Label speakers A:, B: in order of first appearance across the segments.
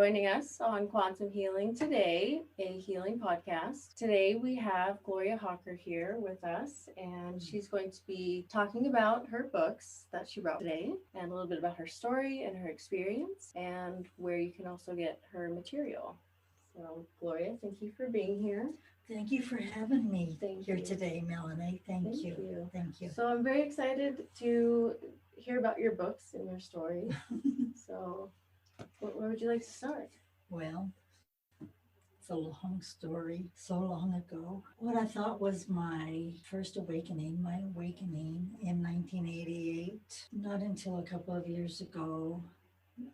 A: joining us on Quantum Healing Today, a healing podcast. Today we have Gloria Hawker here with us, and she's going to be talking about her books that she wrote today and a little bit about her story and her experience and where you can also get her material. So, Gloria, thank you for being here.
B: Thank you for having me
A: Thank
B: here
A: you.
B: today, Melanie. Thank
A: Thank
B: you.
A: you.
B: Thank you.
A: So, I'm very excited to hear about your books and your stories. So, where would you like to start?
B: Well, it's a long story, so long ago. What I thought was my first awakening, my awakening in 1988, not until a couple of years ago,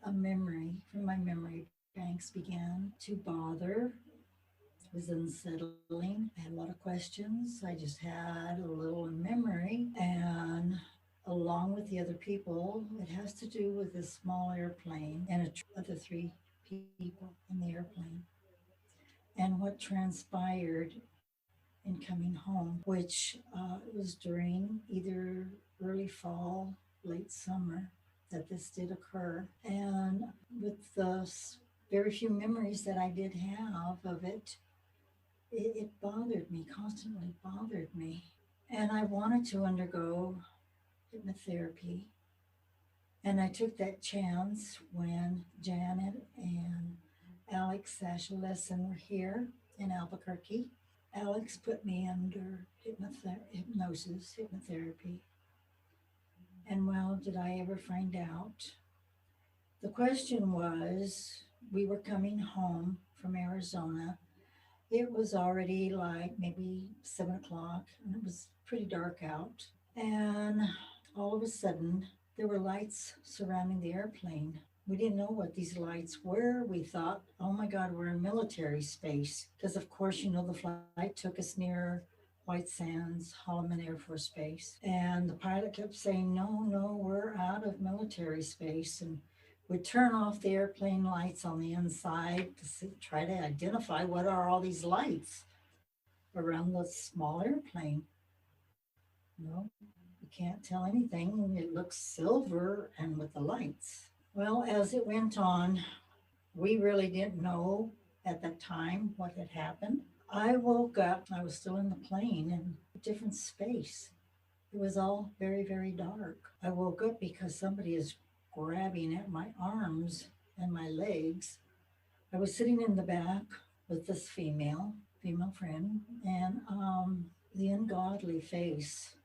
B: a memory from my memory banks began to bother. It was unsettling. I had a lot of questions. I just had a little memory. And along with the other people, it has to do with this small airplane and other three people in the airplane. And what transpired in coming home, which was during either early fall, late summer, that this did occur. And with the very few memories that I did have of it, it bothered me, constantly bothered me. And I wanted to undergo hypnotherapy. And I took that chance when Janet and Alex Sashalesson were here in Albuquerque. Alex put me under hypnosis, hypnotherapy. And well, did I ever find out? The question was, we were coming home from Arizona. It was already like maybe 7 o'clock, and it was pretty dark out. And all of a sudden, there were lights surrounding the airplane. We didn't know what these lights were. We thought, oh my God, we're in military space. Because, of course, the flight took us near White Sands, Holloman Air Force Base. And the pilot kept saying, no, no, we're out of military space. And we turn off the airplane lights on the inside to try to identify what are all these lights around the small airplane. No, you can't tell anything. It looks silver and with the lights. Well, as it went on, we really didn't know at that time what had happened. I woke up, I was still in the plane in a different space. It was all very, very dark. I woke up because somebody is grabbing at my arms and my legs. I was sitting in the back with this female friend, and the ungodly faces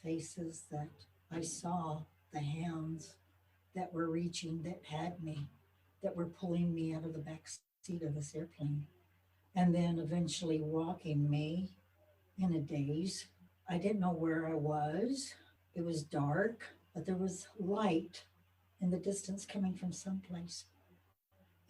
B: that I saw, the hands that were reaching, that had me, that were pulling me out of the back seat of this airplane, and then eventually walking me in a daze. I didn't know where I was. It was dark, but there was light in the distance coming from someplace.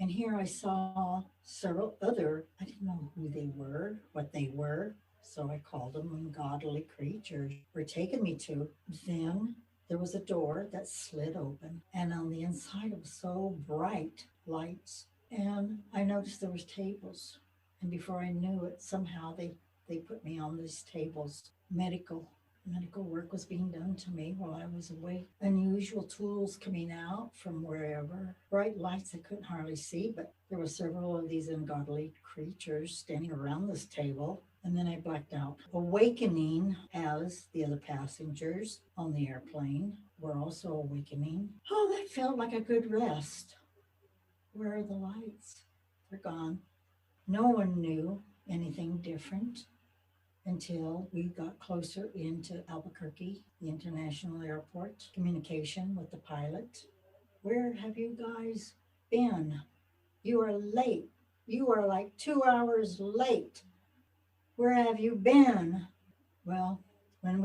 B: And here I saw several other, I didn't know who they were, what they were, so I called them ungodly creatures, were taking me to. Then there was a door that slid open, and on the inside it was so bright lights. And I noticed there was tables. And before I knew it, somehow they put me on these tables. Medical work was being done to me while I was awake. Unusual tools coming out from wherever. Bright lights I couldn't hardly see, but there were several of these ungodly creatures standing around this table. And then I blacked out. Awakening as the other passengers on the airplane were also awakening. Oh, that felt like a good rest. Where are the lights? They're gone. No one knew anything different until we got closer into Albuquerque, the international airport, communication with the pilot. Where have you guys been? You are late. You are like 2 hours late. Where have you been? Well, when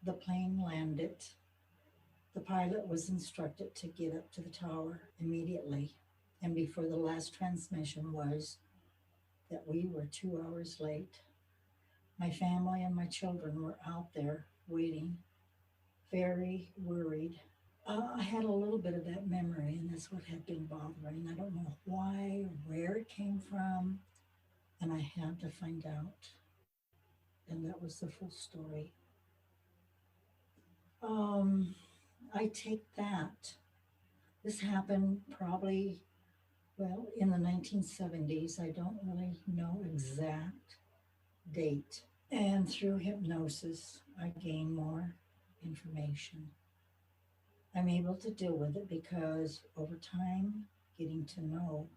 B: the plane landed, the pilot was instructed to get up to the tower immediately. And before the last transmission was that we were 2 hours late. My family and my children were out there waiting, very worried. I had a little bit of that memory, and that's what had been bothering. I don't know why, where it came from, and I had to find out. And that was the full story. Um, I take that. This happened probably Well, in the 1970s, I don't really know exact date. And through hypnosis, I gain more information. I'm able to deal with it because over time, getting to know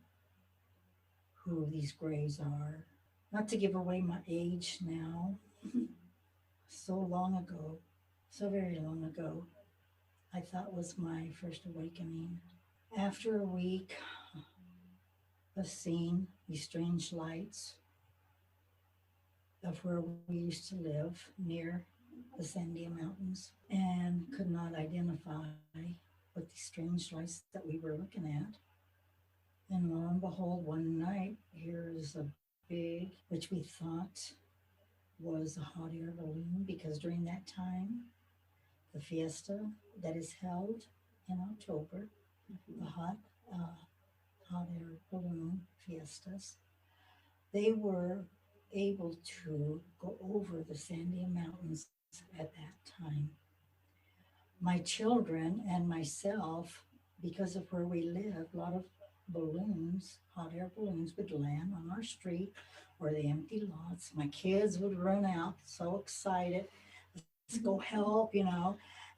B: who these grays are, not to give away my age now, so long ago, so very long ago, I thought was my first awakening. After a week of seeing these strange lights of where we used to live near the Sandia Mountains and could not identify what these strange lights that we were looking at. And lo and behold, one night, here's a big, which we thought was a hot air balloon because during that time, the fiesta that is held in October, the
A: Mhm.
B: uh, hot air balloon fiestas, they were able to go over the Sandia Mountains at that time. My children and myself, because of where we lived, a lot of balloons, hot air balloons, would land on our street or the empty lots. My kids would run out so excited, let's go help,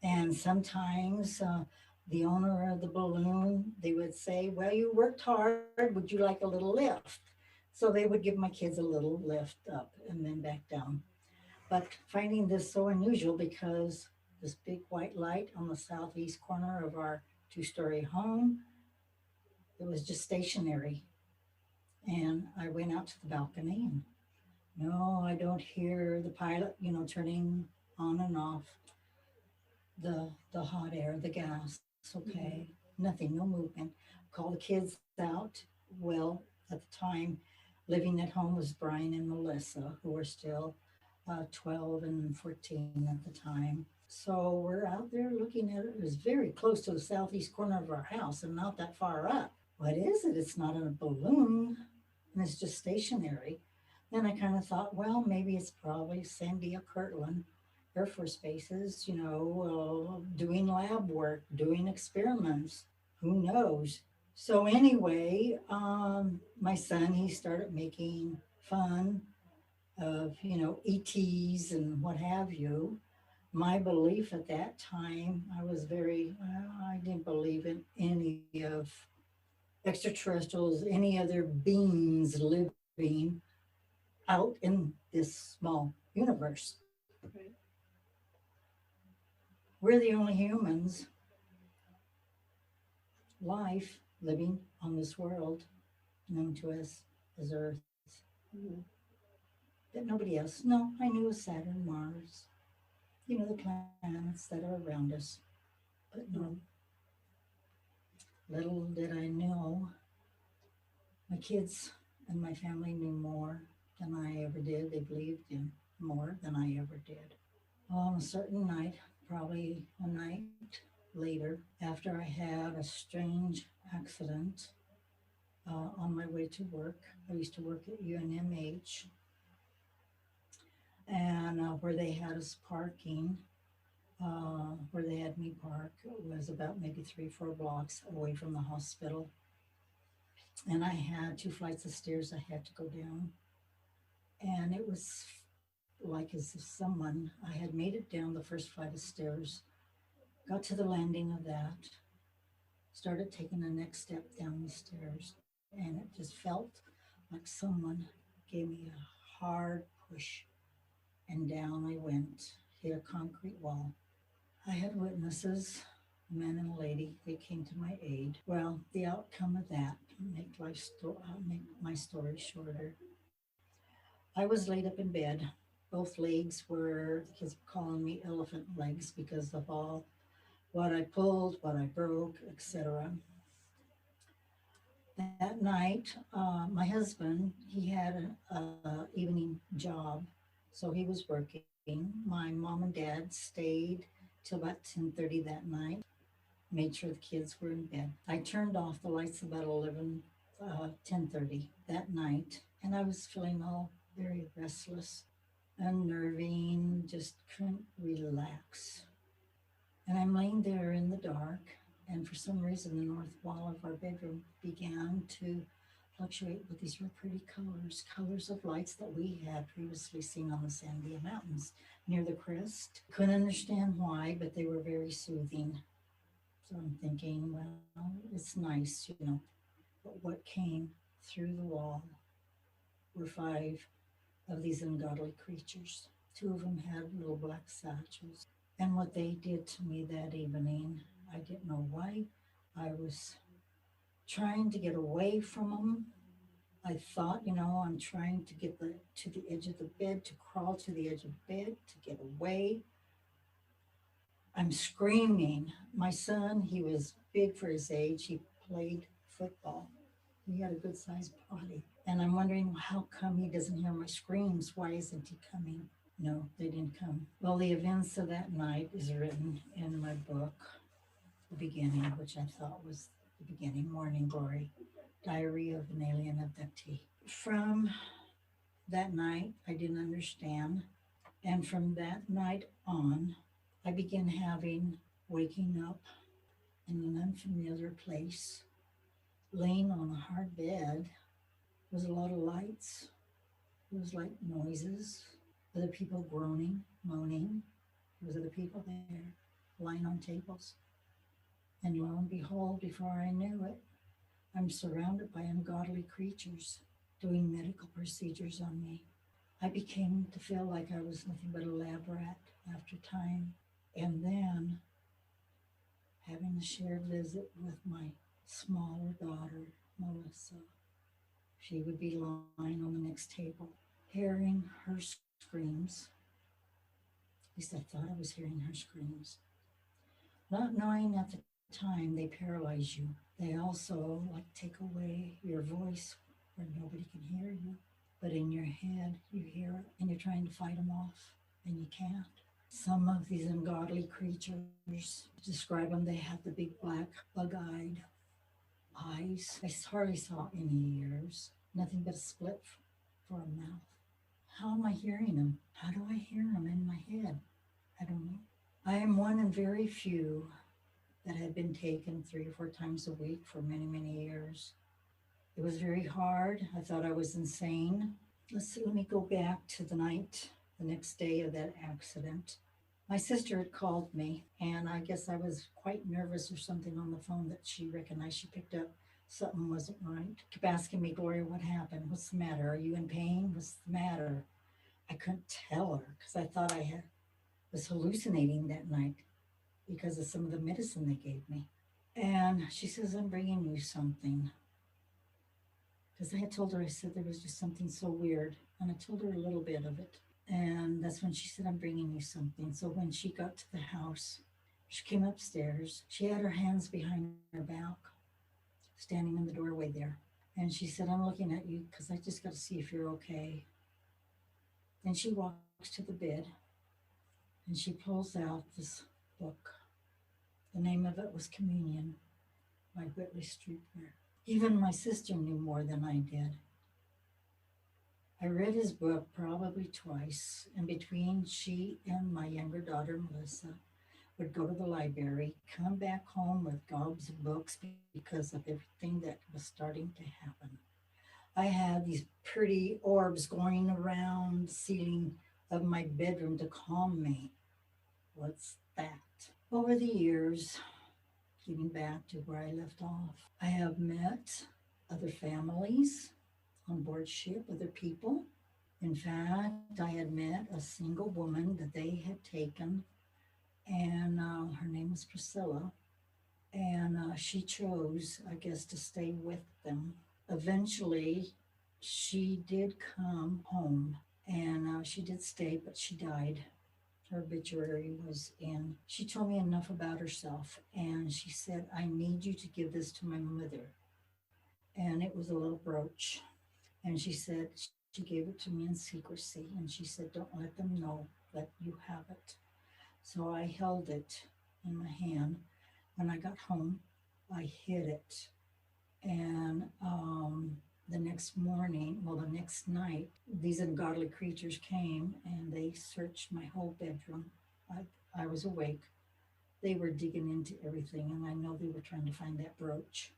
B: And sometimes the owner of the balloon, they would say, well, you worked hard. Would you like a little lift? So they would give my kids a little lift up and then back down. But finding this so unusual because this big white light on the southeast corner of our two-story home, it was just stationary. And I went out to the balcony and no, I don't hear the pilot, turning on and off the hot air, the gas. Okay,
A: Mhm.
B: nothing, no movement. Call the kids out. Well, at the time, living at home was Brian and Melissa, who were still 12 and 14 at the time. So we're out there looking at it. It was very close to the southeast corner of our house and not that far up. What is it? It's not a balloon and it's just stationary. Then I kind of thought, well, maybe it's probably Sandia Kirtland Air Force bases, doing lab work, doing experiments. Who knows? So anyway, my son, he started making fun of, ETs and what have you. My belief at that time, I was I didn't believe in any of extraterrestrials, any other beings living out in this small universe.
A: Right.
B: We're the only humans, life living on this world known to us as Earth.
A: Mhm.
B: But nobody else. No, I knew of Saturn, Mars, the planets that are around us. But no,
A: Mhm.
B: little did I know, my kids and my family knew more than I ever did. They believed in more than I ever did. On a certain night, probably a night later, after I had a strange accident on my way to work. I used to work at UNMH, and where they had us parking, where they had me park, was about maybe 3, 4 blocks away from the hospital. And I had 2 flights of stairs I had to go down. And it was like as if someone, I had made it down the first flight of stairs, got to the landing of that, started taking the next step down the stairs, and it just felt like someone gave me a hard push, and down I went, hit a concrete wall. I had witnesses, a man and a lady. They came to my aid. Well, the outcome of that, make my story shorter. I was laid up in bed. Both legs were, the kids were calling me elephant legs because of all what I pulled, what I broke, etc. That night, my husband, he had a evening job, so he was working. My mom and dad stayed till about 10:30 that night, made sure the kids were in bed. I turned off the lights about 10:30 that night, and I was feeling all very restless, unnerving, just couldn't relax. And I'm laying there in the dark, And for some reason, the north wall of our bedroom began to fluctuate with these real pretty colors, colors of lights that we had previously seen on the Sandia Mountains near the crest. Couldn't understand why, but they were very soothing. So I'm thinking, well, it's nice, But what came through the wall were five of these ungodly creatures. Two of them had little black satchels. And what they did to me that evening, I didn't know why. I was trying to get away from them. I thought, I'm trying to get to the edge of the bed, to crawl to the edge of the bed, to get away. I'm screaming. My son, he was big for his age. He played football. He had a good sized body. And I'm wondering how come he doesn't hear my screams? Why isn't he coming? No, they didn't come. Well, the events of that night is written in my book, The Beginning, which I thought was the beginning, Morning Glory, Diary of an Alien Abductee. From that night, I didn't understand. And from that night on, I began waking up in an unfamiliar place, laying on a hard bed. There was a lot of lights. There was like noises, other people groaning, moaning. There was other people there lying on tables. And lo and behold, before I knew it, I'm surrounded by ungodly creatures doing medical procedures on me. I became to feel like I was nothing but a lab rat after time. And then having a shared visit with my smaller daughter, Melissa. She would be lying on the next table, hearing her screams. At least I thought I was hearing her screams. Not knowing at the time they paralyze you. They also take away your voice where nobody can hear you. But in your head, you hear it and you're trying to fight them off and you can't. Some of these ungodly creatures, describe them, they have the big black bug-eyed eyes. I hardly saw any ears, nothing but a split for a mouth. How am I hearing them? How do I hear them in my head? I don't know. I am one in very few that had been taken 3 or 4 times a week for many, many years. It was very hard. I thought I was insane. Let me go back to the night, the next day of that accident. My sister had called me, and I guess I was quite nervous or something on the phone that she recognized. She picked up. Something wasn't right. Kept asking me, Gloria, what happened? What's the matter? Are you in pain? What's the matter? I couldn't tell her because I thought was hallucinating that night because of some of the medicine they gave me. And she says, I'm bringing you something. Because I had told her, I said there was just something so weird. And I told her a little bit of it. And that's when she said, I'm bringing you something. So when she got to the house, she came upstairs. She had her hands behind her back, standing in the doorway there. And she said, I'm looking at you because I just got to see if you're okay. Then she walks to the bed and she pulls out this book. The name of it was Communion by Whitley Strieber. Even my sister knew more than I did. I read his book probably twice, and between she and my younger daughter, Melissa, would go to the library, come back home with gobs of books because of everything that was starting to happen. I had these pretty orbs going around the ceiling of my bedroom to calm me. What's that? Over the years, getting back to where I left off, I have met other families on board ship, other people. In fact, I had met a single woman that they had taken, and her name was Priscilla. And she chose, I guess, to stay with them. Eventually, she did come home and she did stay, but she died. Her obituary was in. She told me enough about herself and she said, I need you to give this to my mother. And it was a little brooch. And she said, she gave it to me in secrecy. And she said, don't let them know that you have it. So I held it in my hand. When I got home, I hid it. And the next morning, well, the next night, these ungodly creatures came and they searched my whole bedroom. I was awake. They were digging into everything, and I know they were trying to find that brooch.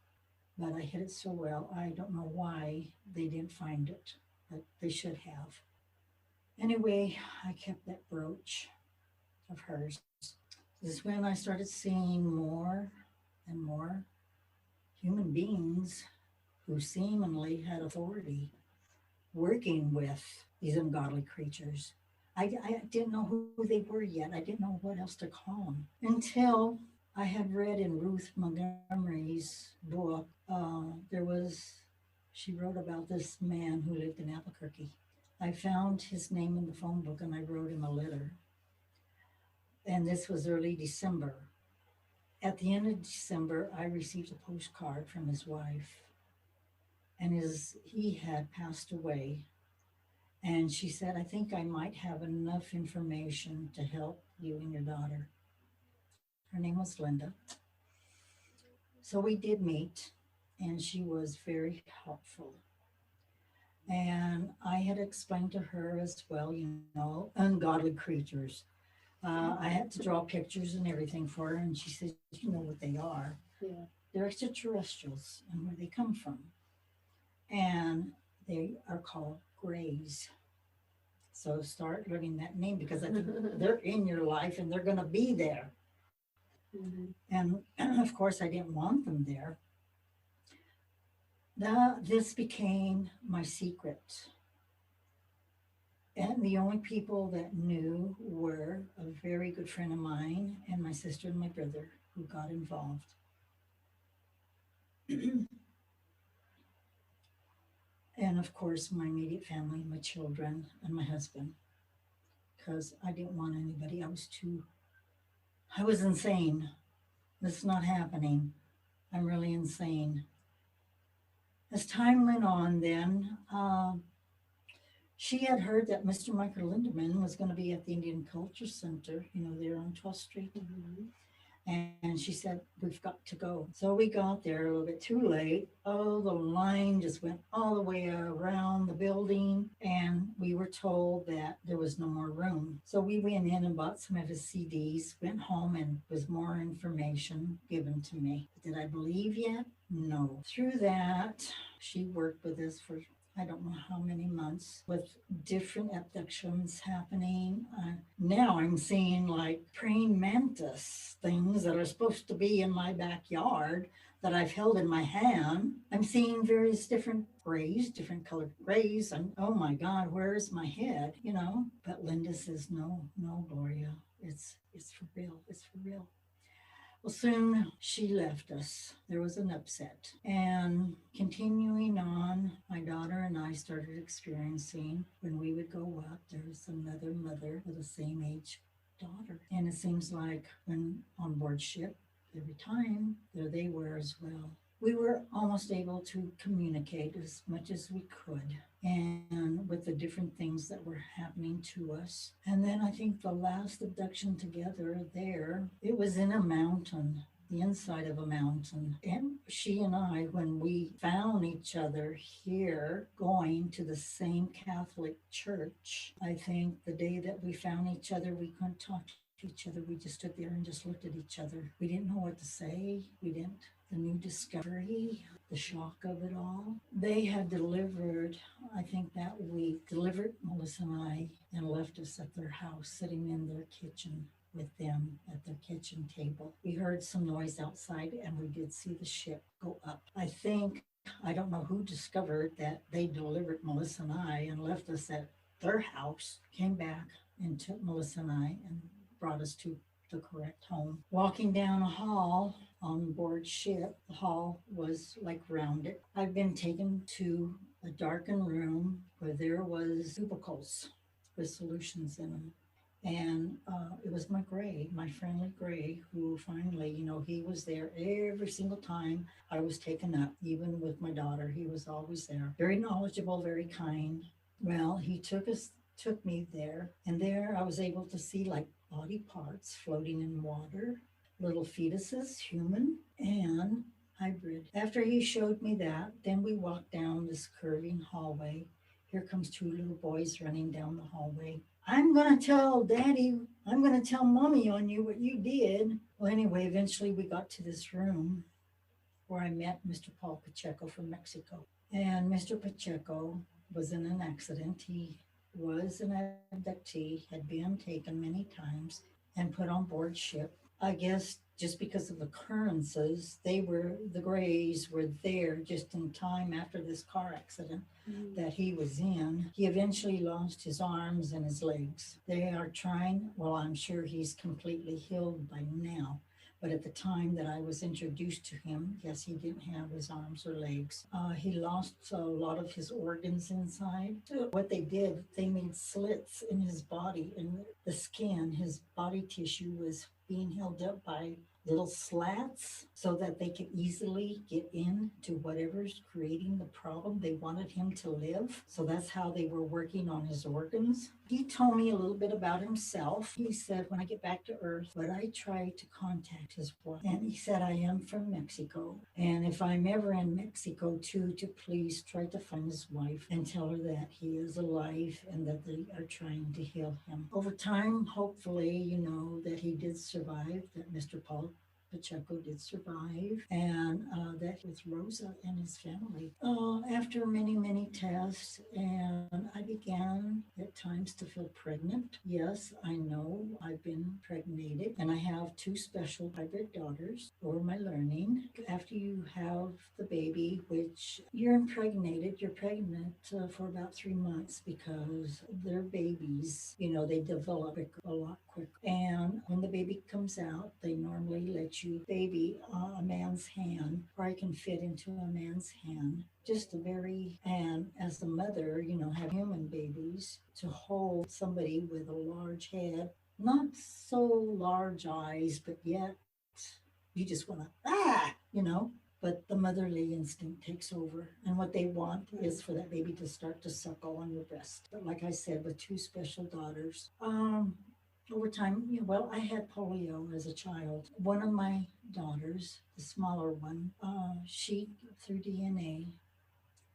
B: But I hid it so well, I don't know why they didn't find it, but they should have. Anyway, I kept that brooch of hers. This is when I started seeing more and more human beings who seemingly had authority working with these ungodly creatures. I didn't know who they were yet. I didn't know what else to call them until I had read in Ruth Montgomery's book. There was, she wrote about this man who lived in Albuquerque. I found his name in the phone book and I wrote him a letter. And this was early December. At the end of December, I received a postcard from his wife, and he had passed away. And she said, I think I might have enough information to help you and your daughter. Her name was Linda. So we did meet, and she was very helpful. And I had explained to her as well, ungodly creatures. I had to draw pictures and everything for her, and she said, you know what they are.
A: Yeah.
B: They're extraterrestrials and where they come from. And they are called grays. So start learning that name because I think they're in your life and they're going to be there.
A: Mm-hmm.
B: And of course, I didn't want them there. This became my secret. And the only people that knew were a very good friend of mine and my sister and my brother who got involved. And of course, my immediate family, my children, and my husband, because I didn't want anybody. I was insane. This is not happening. I'm really insane. As time went on, then, she had heard that Mr. Michael Lindemann was going to be at the Indian Culture Center, there on 12th Street.
A: Mm-hmm.
B: And she said, we've got to go. So we got there a little bit too late. Oh, the line just went all the way around the building. And we were told that there was no more room. So we went in and bought some of his CDs, went home, and was more information given to me. Did I believe yet? No. Through that, she worked with us for I don't know how many months with different abductions happening. Now I'm seeing like praying mantis things that are supposed to be in my backyard that I've held in my hand. I'm seeing various different grays, different colored grays. And oh my God, where's my head? But Linda says, no, no, Gloria, it's for real. It's for real. Well, soon she left us. There was an upset. And continuing on, my daughter and I started experiencing when we would go up, there was another mother with the same age daughter. And it seems like when on board ship, every time, there they were as well. We were almost able to communicate as much as we could and with the different things that were happening to us. And then I think the last abduction together there, it was in a mountain, the inside of a mountain. And she and I, when we found each other here going to the same Catholic church, I think the day that we found each other, we couldn't talk to each other. We just stood there and just looked at each other. We didn't know what to say. We didn't. The new discovery, the shock of it all. They had delivered, I think that week, delivered Melissa and I and left us at their house, sitting in their kitchen with them at their kitchen table. We heard some noise outside and we did see the ship go up. I don't know who discovered that they delivered Melissa and I and left us at their house, came back and took Melissa and I and brought us to the correct home. Walking down a hall on board ship, the hall was like rounded. I've been taken to a darkened room where there was cubicles with solutions in them. And it was my friendly gray, who finally, he was there every single time I was taken up, even with my daughter. He was always there. Very knowledgeable, very kind. Well, he took me there, and there I was able to see like body parts floating in water, little fetuses, human and hybrid. After he showed me that, then we walked down this curving hallway Here comes two little boys running down the hallway. I'm going to tell Daddy, I'm going to tell Mommy on you what you did. Well, anyway, eventually we got to this room where I met Mr. Paul Pacheco from Mexico. And Mr. Pacheco was in an accident. He was an abductee, had been taken many times and put on board ship. I guess just because of occurrences, the Greys were there just in time after this car accident that he was in. He eventually lost his arms and his legs. They are trying, well, I'm sure he's completely healed by now. But at the time that I was introduced to him, yes, he didn't have his arms or legs. He lost a lot of his organs inside. What they did, they made slits in his body, and the skin, his body tissue was being held up by little slats so that they could easily get into whatever's creating the problem. They wanted him to live. So that's how they were working on his organs. He told me a little bit about himself. He said, when I get back to Earth, would I try to contact his wife? And he said, I am from Mexico. And if I'm ever in Mexico too, to please try to find his wife and tell her that he is alive and that they are trying to heal him. Over time, hopefully, that he did survive, that Mr. Paul Pacheco did survive, and that with Rosa and his family. After many, many tests, and I began at times to feel pregnant. Yes, I know I've been pregnated, and I have two special hybrid daughters over my learning. After you have the baby, which you're pregnant for about 3 months because their babies, they develop a lot quicker. And when the baby comes out, they normally let you baby a man's hand, or I can fit into a man's hand. Just a very, and as the mother, have human babies to hold somebody with a large head, not so large eyes, but yet you just want to, but the motherly instinct takes over. And what they want is for that baby to start to suckle on your breast. But like I said, with two special daughters, over time, well, I had polio as a child. One of my daughters, the smaller one, she, through DNA,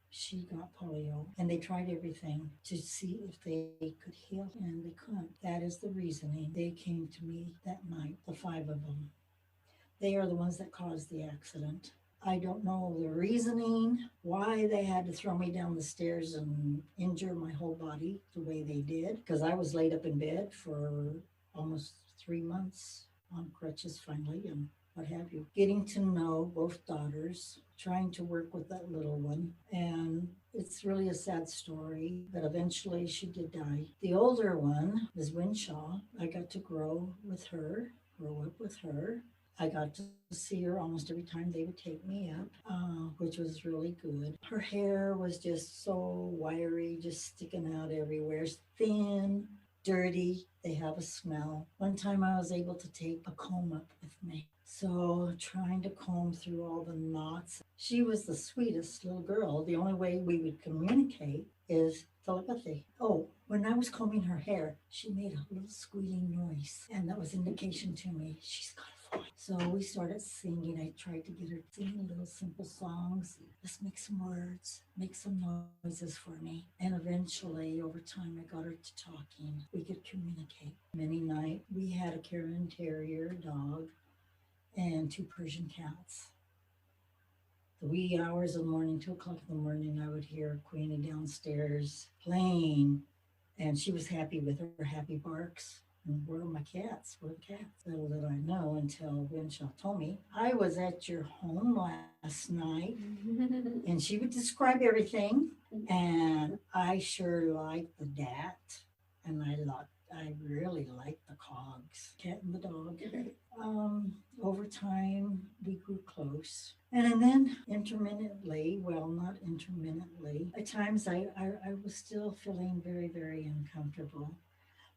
B: she got polio, and they tried everything to see if they could heal, and they couldn't. That is the reasoning. They came to me that night, the five of them. They are the ones that caused the accident. I don't know the reasoning why they had to throw me down the stairs and injure my whole body the way they did, because I was laid up in bed for almost 3 months on crutches finally, and what have you. Getting to know both daughters, trying to work with that little one, and it's really a sad story, but eventually she did die. The older one, Ms. Winshaw, I got to grow up with her. I got to see her almost every time they would take me up, which was really good. Her hair was just so wiry, just sticking out everywhere, thin, dirty. They have a smell. One time I was able to take a comb up with me. So trying to comb through all the knots. She was the sweetest little girl. The only way we would communicate is telepathy. Oh, when I was combing her hair, she made a little squealing noise, and that was indication to me she's got a voice. So we started singing. I tried to get her singing little simple songs. Let's make some words, make some noises for me. And eventually, over time, I got her to talking. We could communicate. Many nights, we had a Karen Terrier dog and two Persian cats. The wee hours of the morning, 2 o'clock in the morning, I would hear Queenie downstairs playing, and she was happy with her happy barks. And where are my cats? Where are the cats? Little did I know until Winshaw told me, I was at your home last night, and she would describe everything, and I sure liked the dat, and I really liked the cogs, cat and the dog. Over time, we grew close. And then intermittently, well, not intermittently, at times I was still feeling very, very uncomfortable.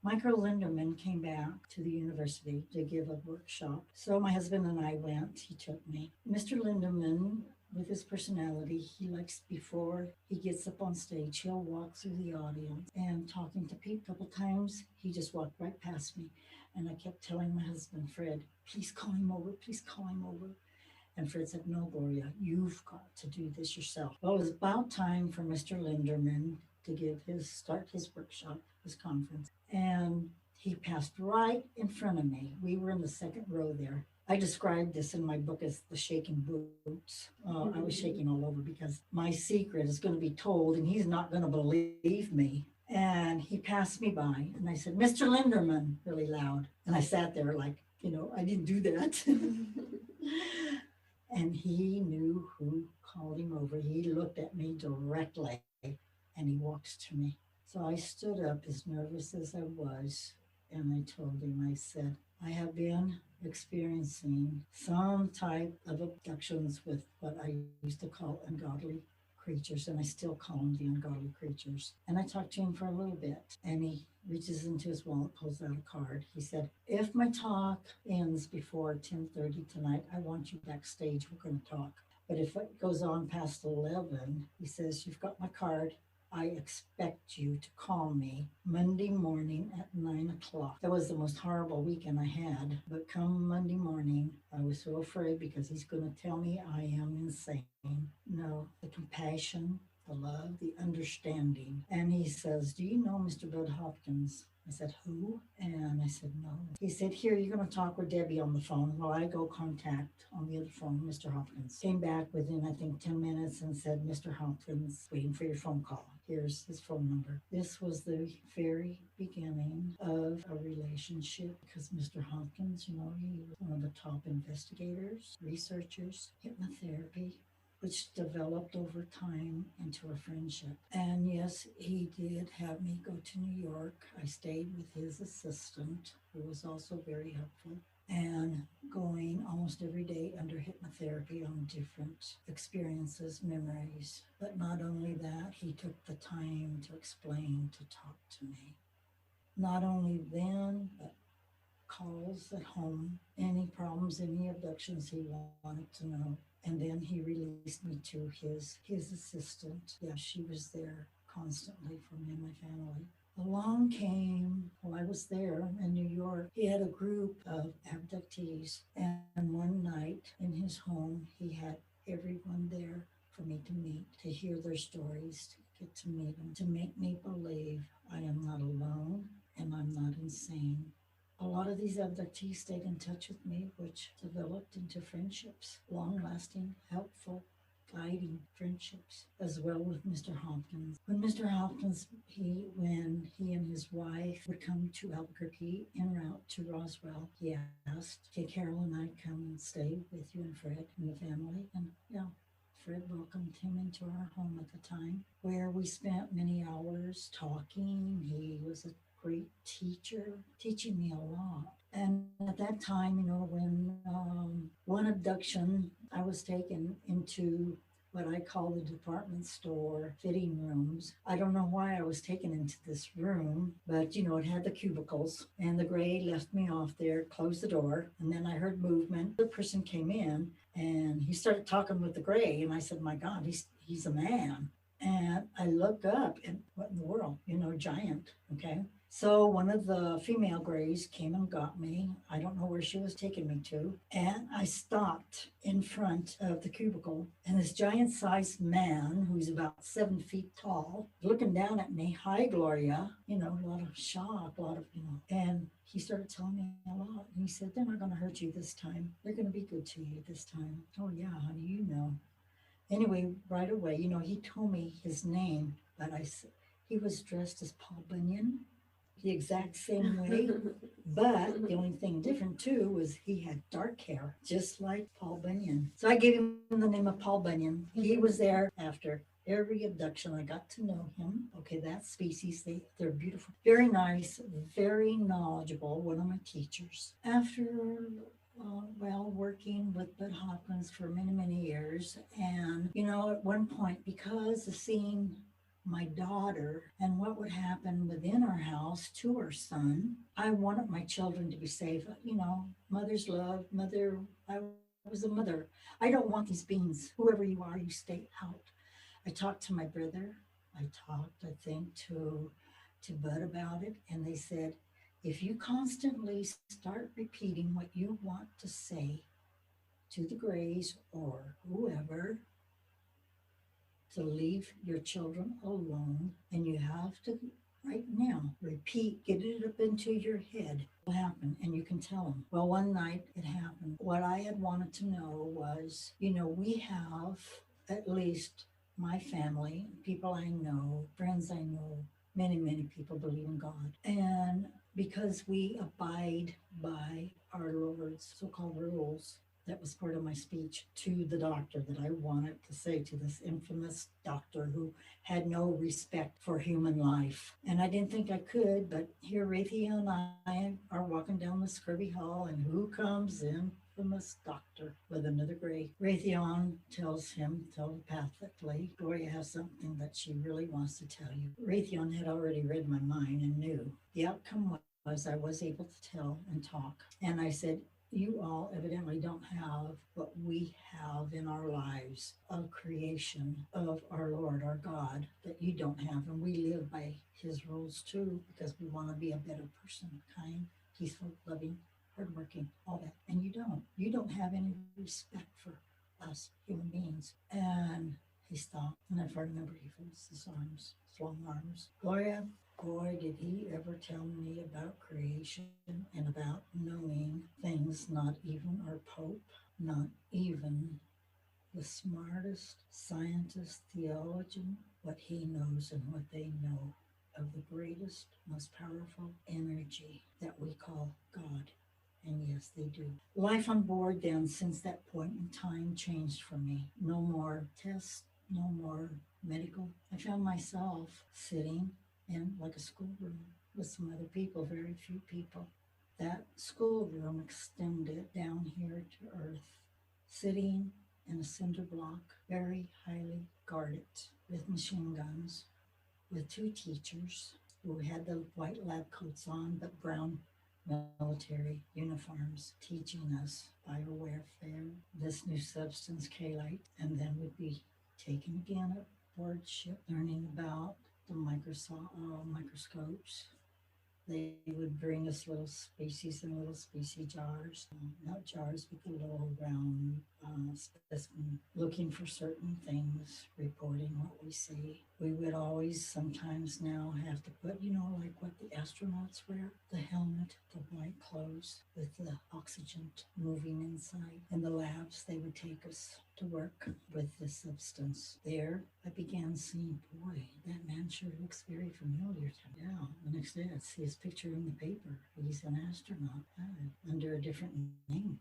B: Michael Linderman came back to the university to give a workshop. So my husband and I went. He took me. Mr. Linderman, with his personality, he likes before he gets up on stage, he'll walk through the audience and talking to people. A couple times, he just walked right past me. And I kept telling my husband, Fred, please call him over, please call him over. And Fred said, no, Gloria, you've got to do this yourself. Well, it was about time for Mr. Linderman to start his workshop, his conference. And he passed right in front of me. We were in the second row there. I described this in my book as the shaking boots. I was shaking all over because my secret is going to be told and he's not going to believe me. And he passed me by and I said, Mr. Linderman, really loud. And I sat there like, I didn't do that. And he knew who called him over. He looked at me directly and he walks to me. So I stood up as nervous as I was and I told him, I said, I have been experiencing some type of abductions with what I used to call ungodly creatures, and I still call them the ungodly creatures. And I talked to him for a little bit, and he reaches into his wallet, pulls out a card. He said, if my talk ends before 10:30 tonight, I want you backstage. We're going to talk. But if it goes on past 11, he says, you've got my card. I expect you to call me Monday morning at 9 o'clock. That was the most horrible weekend I had. But come Monday morning, I was so afraid because he's going to tell me I am insane. No, the compassion, the love, the understanding. And he says, do you know Mr. Bud Hopkins? I said, who? And I said, no. He said, here, you're going to talk with Debbie on the phone while I go contact on the other phone Mr. Hopkins. Came back within, I think, 10 minutes and said, Mr. Hopkins, waiting for your phone call. Here's his phone number. This was the very beginning of a relationship because Mr. Hopkins, he was one of the top investigators, researchers, hypnotherapy, which developed over time into a friendship. And yes, he did have me go to New York. I stayed with his assistant, who was also very helpful, and going almost every day under hypnotherapy on different experiences, memories. But not only that, he took the time to explain, to talk to me. Not only then, but calls at home, any problems, any abductions he wanted to know. And then he released me to his assistant. Yeah, she was there constantly for me and my family. Along came, while I was there in New York, he had a group of abductees. And one night in his home, he had everyone there for me to meet, to hear their stories, to get to meet them, to make me believe I am not alone and I'm not insane. A lot of these abductees stayed in touch with me, which developed into friendships, long lasting, helpful, guiding friendships, as well with Mr. Hopkins. When Mr. Hopkins, when he and his wife would come to Albuquerque en route to Roswell, he asked, can Carol and I come and stay with you and Fred and the family? And yeah, Fred welcomed him into our home at the time, where we spent many hours talking. He was a great teacher, teaching me a lot. And at that time, when one abduction, I was taken into what I call the department store fitting rooms. I don't know why I was taken into this room, but it had the cubicles, and the gray left me off there, closed the door, and then I heard movement. The person came in and he started talking with the gray, and I said, my God, he's a man. And I look up and what in the world, giant, okay? So one of the female grays came and got me. I don't know where she was taking me to. And I stopped in front of the cubicle. And this giant sized man, who's about 7 feet tall, looking down at me, hi, Gloria, a lot of shock, a lot of, and he started telling me a lot. And he said, they're not going to hurt you this time. They're going to be good to you this time. Oh, yeah, how do you know? Anyway, right away, he told me his name, but he was dressed as Paul Bunyan, the exact same way. But the only thing different too was he had dark hair, just like Paul Bunyan. So I gave him the name of Paul Bunyan. He was there after every abduction. I got to know him. Okay, that species, they're beautiful, very nice, very knowledgeable. One of my teachers. After working with Bud Hopkins for many, many years. And, at one point, because of seeing my daughter and what would happen within our house to our son, I wanted my children to be safe. Mother's love, I was a mother. I don't want these beings. Whoever you are, you stay out. I talked to my brother. I talked, I think, to Bud about it. And they said, if you constantly start repeating what you want to say to the Grays or whoever to leave your children alone, and you repeat, get it up into your head. What happened? And you can tell them. Well, one night it happened. What I had wanted to know was, we have at least my family, people I know, friends I know, many, many people believe in God. And because we abide by our Lord's so called rules, that was part of my speech to the doctor that I wanted to say to this infamous doctor who had no respect for human life. And I didn't think I could, but here Raytheon and I are walking down the Scurvy Hall, and who comes in? Infamous doctor with another gray. Raytheon tells him telepathically, Gloria has something that she really wants to tell you. Raytheon had already read my mind and knew. The outcome was I was able to tell and talk. And I said, you all evidently don't have what we have in our lives, a creation of our Lord, our God, that you don't have. And we live by his rules too, because we want to be a better person, kind, peaceful, loving, hardworking, all that. And you don't. You don't have any respect for us human beings. And he stopped. And if I remember, he folds his arms, his long arms. Gloria, boy, did he ever tell me about creation and about knowing things not even our Pope, not even the smartest scientist, theologian, what he knows and what they know of the greatest, most powerful energy that we call God. And yes, they do. Life on board then, since that point in time, changed for me. No more tests, no more medical. I found myself sitting in like a schoolroom with some other people, very few people. That schoolroom extended down here to earth, sitting in a cinder block, very highly guarded, with machine guns, with two teachers who had the white lab coats on but brown military uniforms, teaching us biowarfare, this new substance, K-Lite, and then we'd be taken again aboard ship, learning about the microscopes. They would bring us little species in little species jars, not jars, but the little round specimen, looking for certain things, reporting what we see. We would always sometimes now have to put, like what the astronauts wear, the helmet, the white clothes with the oxygen moving inside. In the labs, they would take us to work with this substance. There, I began seeing, boy, that man sure looks very familiar to me. Yeah, the next day I'd see his picture in the paper. He's an astronaut under a different name.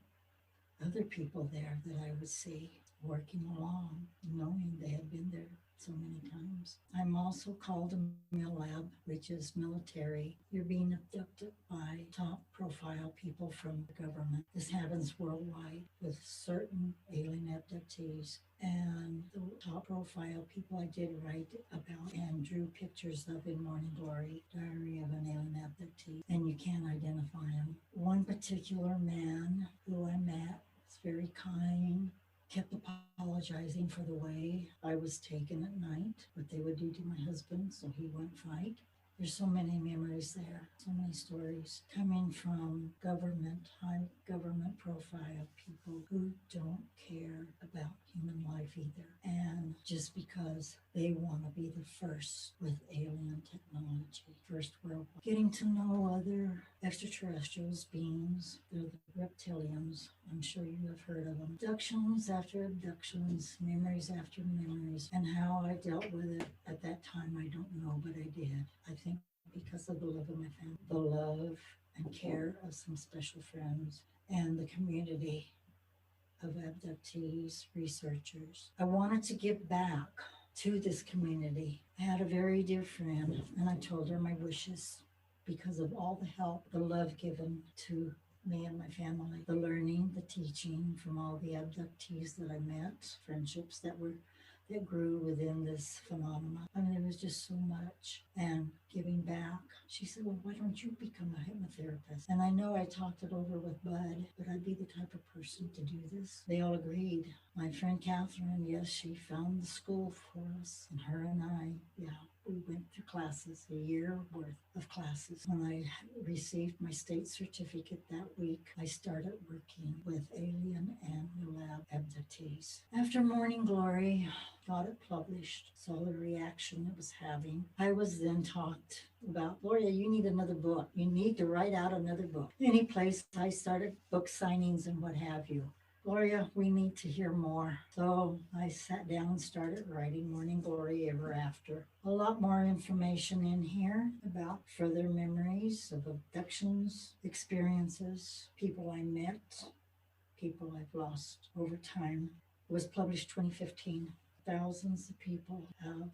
B: Other people there that I would see working along, knowing they had been there so many times. I'm also called a mil lab, which is military. You're being abducted by top profile people from the government. This happens worldwide with certain alien abductees. And the top profile people I did write about and drew pictures of in Morning Glory, Diary of an Alien Abductee, and you can't identify him. One particular man who I met was very kind, kept apologizing for the way I was taken at night, what they would do to my husband so he wouldn't fight. There's so many memories there, so many stories coming from high government profile people who don't care about human life either. And just because they want to be the first with alien technology, first world, getting to know other extraterrestrials, beings, they're the reptilians. I'm sure you have heard of them. Abductions after abductions, memories after memories, and how I dealt with it at that time, I don't know, but I did. I think because of the love of my family, the love and care of some special friends, and the community of abductees, researchers. I wanted to give back to this community. I had a very dear friend, and I told her my wishes because of all the help, the love given to me and my family, the learning, the teaching from all the abductees that I met, friendships that grew within this phenomenon. I mean, there was just so much. And giving back. She said, well, why don't you become a hypnotherapist? And I know I talked it over with Bud, but I'd be the type of person to do this. They all agreed. My friend Catherine, yes, she found the school for us. And her and I, yeah, we went through classes, a year worth of classes. When I received my state certificate that week, I started working with alien and lab abductees. After Morning Glory got it published, saw the reaction it was having, I was then talked about, Gloria, you need another book. You need to write out another book. Any place I started book signings and what have you. Gloria, we need to hear more. So I sat down and started writing Morning Glory Ever After. A lot more information in here about further memories of abductions, experiences, people I met, people I've lost over time. It was published 2015. Thousands of people have.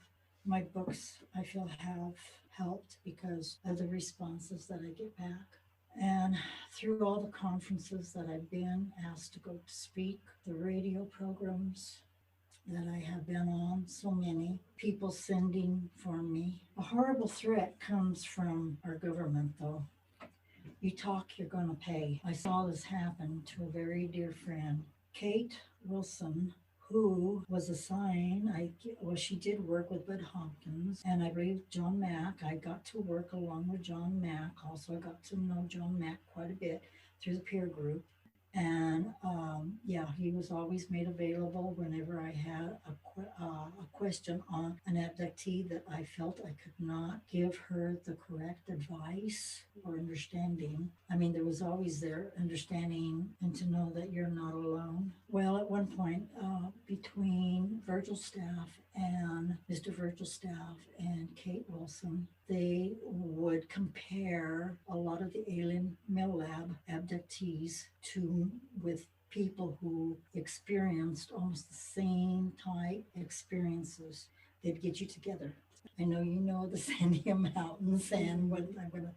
B: My books, I feel, have helped because of the responses that I get back. And through all the conferences that I've been asked to go to speak, the radio programs that I have been on, so many people sending for me. A horrible threat comes from our government, though. You talk, you're going to pay. I saw this happen to a very dear friend, Kate Wilson, who was assigned, she did work with Bud Hopkins, and I believe John Mack. I got to work along with John Mack. Also, I got to know John Mack quite a bit through the peer group. And yeah, he was always made available whenever I had a question on an abductee that I felt I could not give her the correct advice or understanding. I mean, there was always there understanding and to know that you're not alone. Well, at one point, between Virgil Staff and Mr. Virgil Staff and Kate Wilson, they would compare a lot of the alien Mill Lab abductees with people who experienced almost the same type experiences. They'd get you together. I know you know the Sandia Mountains and what I'm going to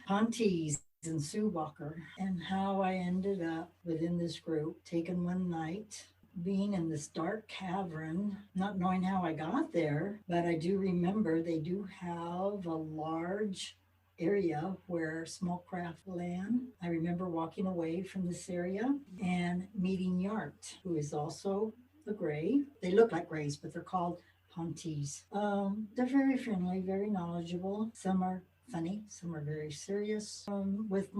B: Pontees and Sue Walker, and how I ended up within this group, taken one night, being in this dark cavern, not knowing how I got there, but I do remember they do have a large area where small craft land. I remember walking away from this area and meeting Yart, who is also a gray. They look like grays, but they're called Pontees. They're very friendly, very knowledgeable. Some are funny, some are very serious. With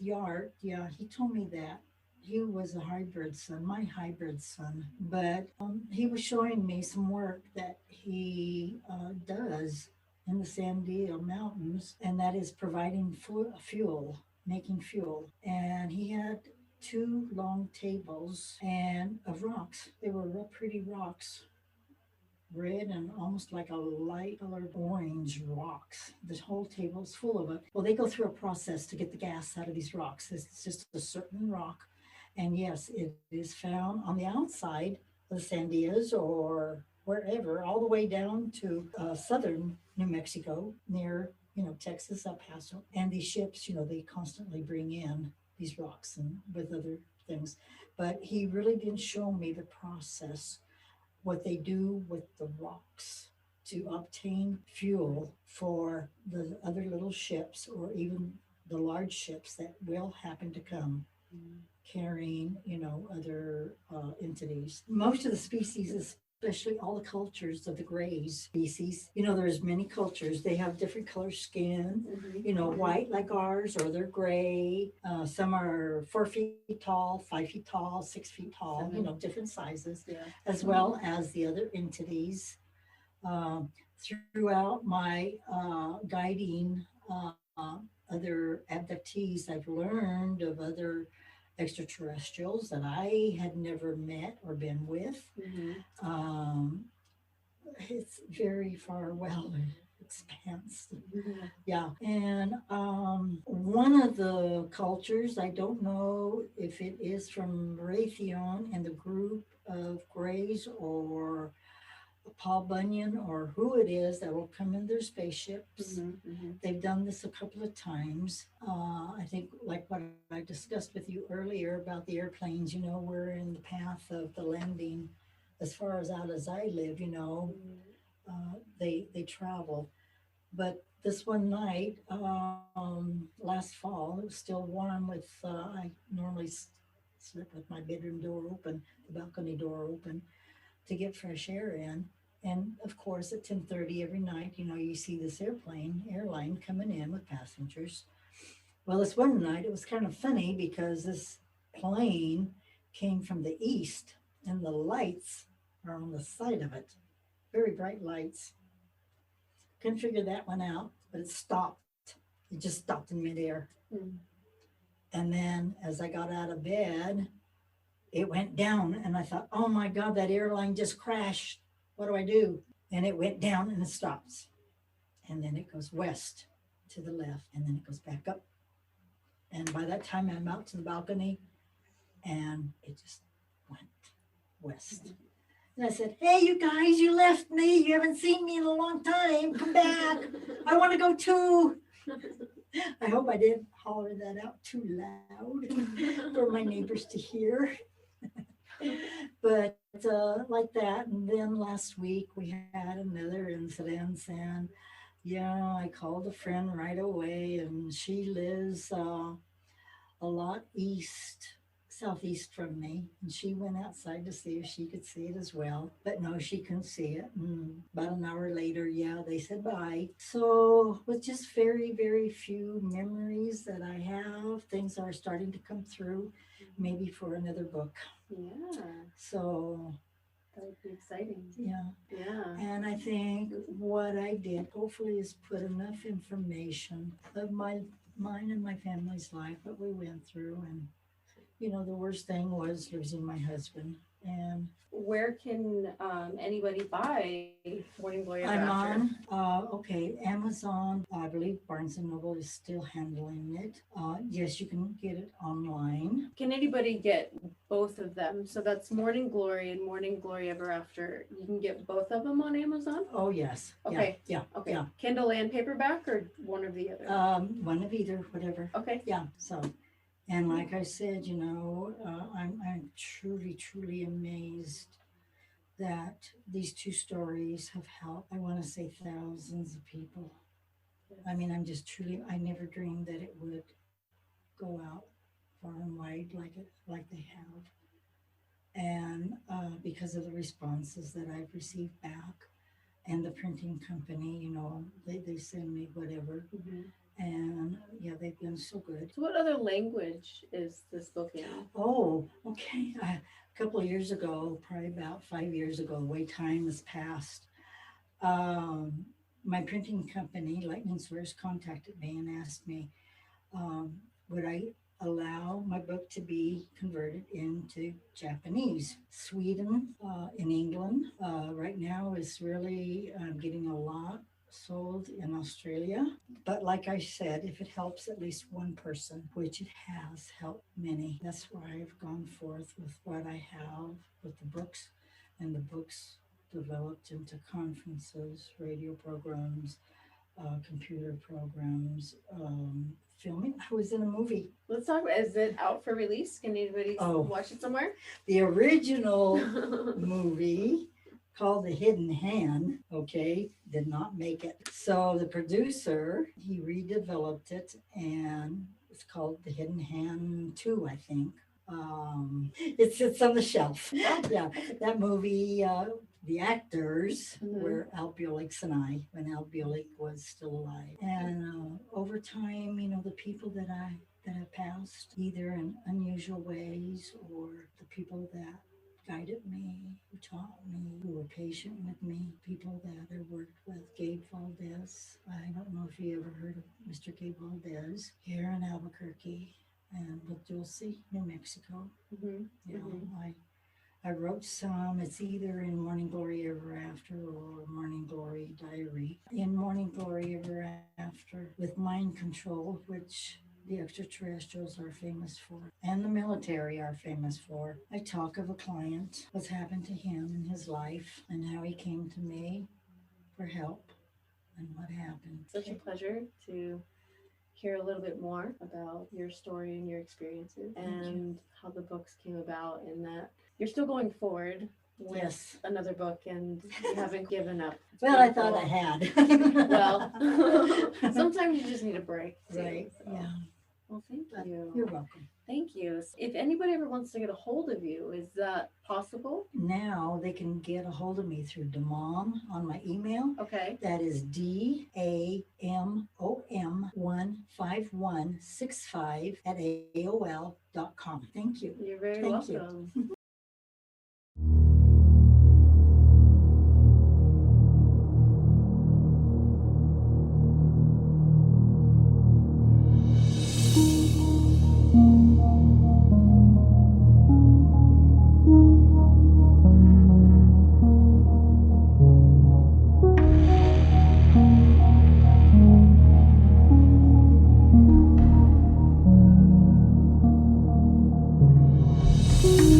B: Yart, yeah, he told me that he was a hybrid son, my hybrid son, but he was showing me some work that he does in the Sandia Mountains, and that is providing fuel, making fuel. And he had two long tables and of rocks. They were real pretty rocks, red and almost like a light colored orange rocks. The whole table is full of it. Well, they go through a process to get the gas out of these rocks. It's just a certain rock. And yes, it is found on the outside of the Sandias or wherever, all the way down to southern New Mexico, near, Texas, El Paso. And these ships, they constantly bring in these rocks and with other things. But he really didn't show me the process, what they do with the rocks to obtain fuel for the other little ships or even the large ships that will happen to come carrying, other entities. Most of the species, especially all the cultures of the grays species, there's many cultures. They have different color skin, white like ours, or they're gray. Some are 4 feet tall, 5 feet tall, 6 feet tall, different sizes, as well as the other entities. Throughout my guiding other abductees, I've learned of other extraterrestrials that I had never met or been with. It's very far well expanse. Yeah. And one of the cultures, I don't know if it is from Raytheon and the group of Greys or Paul Bunyan or who it is that will come in their spaceships. They've done this a couple of times. I think like what I discussed with you earlier about the airplanes, we're in the path of the landing as far as out as I live, they travel. But this one night, last fall, it was still warm with, I normally sleep with my bedroom door open, the balcony door open to get fresh air in. And of course, at 10:30 every night, you see this airline coming in with passengers. Well, this one night, it was kind of funny because this plane came from the east and the lights are on the side of it. Very bright lights. Couldn't figure that one out, but it stopped. It just stopped in midair.
A: Mm.
B: And then as I got out of bed, it went down. And I thought, oh my God, that airline just crashed. What do I do? And it went down and it stops. And then it goes west to the left. And then it goes back up. And by that time, I'm out to the balcony and it just went west. And I said, hey, you guys, you left me. You haven't seen me in a long time. Come back. I want to go too. I hope I didn't holler that out too loud for my neighbors to hear. But like that. And then last week we had another incident. And yeah, I called a friend right away. And she lives a lot southeast from me, and she went outside to see if she could see it as well, but no, she couldn't see it. And about an hour later, yeah, they said bye. So with just very, very few memories that I have, things are starting to come through, maybe for another book.
A: Yeah,
B: So
A: that would be exciting.
B: yeah,
A: Yeah.
B: and I think what I did hopefully is put enough information of mine and my family's life, what we went through. And the worst thing was losing my husband. And
A: Where can anybody buy Morning Glory Ever
B: I'm
A: After?
B: on, Amazon. I believe Barnes and Noble is still handling it. Yes, you can get it online.
A: Can anybody get both of them? So that's Morning Glory and Morning Glory Ever After. You can get both of them on Amazon?
B: Oh, yes.
A: Okay.
B: Yeah.
A: Okay.
B: Yeah.
A: Kindle and paperback or one or the other?
B: One of either, whatever.
A: Okay.
B: Yeah. So, and like I said, I'm truly, truly amazed that these two stories have helped, I want to say, thousands of people. I mean, I never dreamed that it would go out far and wide like they have. And because of the responses that I've received back, and the printing company, they send me whatever.
A: Mm-hmm.
B: And yeah, they've been so good.
A: So what other language is this book in?
B: Oh, okay. A couple of years ago, probably about 5 years ago, the way time has passed, my printing company, Lightning Source, contacted me and asked me, would I allow my book to be converted into Japanese? Sweden, in England, right now is really getting a lot sold in Australia. But like I said, if it helps at least one person, which it has helped many, that's why I've gone forth with what I have with the books, and the books developed into conferences, radio programs, computer programs, filming. I was in a movie.
A: Let's talk about, is it out for release? Can anybody watch it somewhere?
B: The original movie called The Hidden Hand, did not make it. So the producer, he redeveloped it, and it's called The Hidden Hand 2, I think. It sits on the shelf. Yeah, that movie, the actors were Al Bulick's and I, when Al Bulick was still alive. And over time, the people that have passed, either in unusual ways, or the people that guided me, who taught me, who were patient with me, people that I worked with. Gabe Valdez. I don't know if you ever heard of Mr. Gabe Valdez, here in Albuquerque and with Dulce, New Mexico. I wrote some. It's either in Morning Glory Ever After or Morning Glory Diary. In Morning Glory Ever After, with mind control, which the extraterrestrials are famous for, and the military are famous for. I talk of a client, what's happened to him in his life, and how he came to me for help, and what happened.
A: Such a pleasure to hear a little bit more about your story and your experiences, and how the books came about, and that you're still going forward with another book, and you haven't given up.
B: Well, I thought I had.
A: Well, sometimes you just need a break.
B: Right.
A: So.
B: Yeah.
A: Well, thank you.
B: You're welcome.
A: Thank you. If anybody ever wants to get a hold of you, is that possible?
B: Now they can get a hold of me through Damom on my email.
A: Okay.
B: That is DAMOM15165 at AOL.com. Thank you.
A: You're very
B: Thank you.
A: welcome.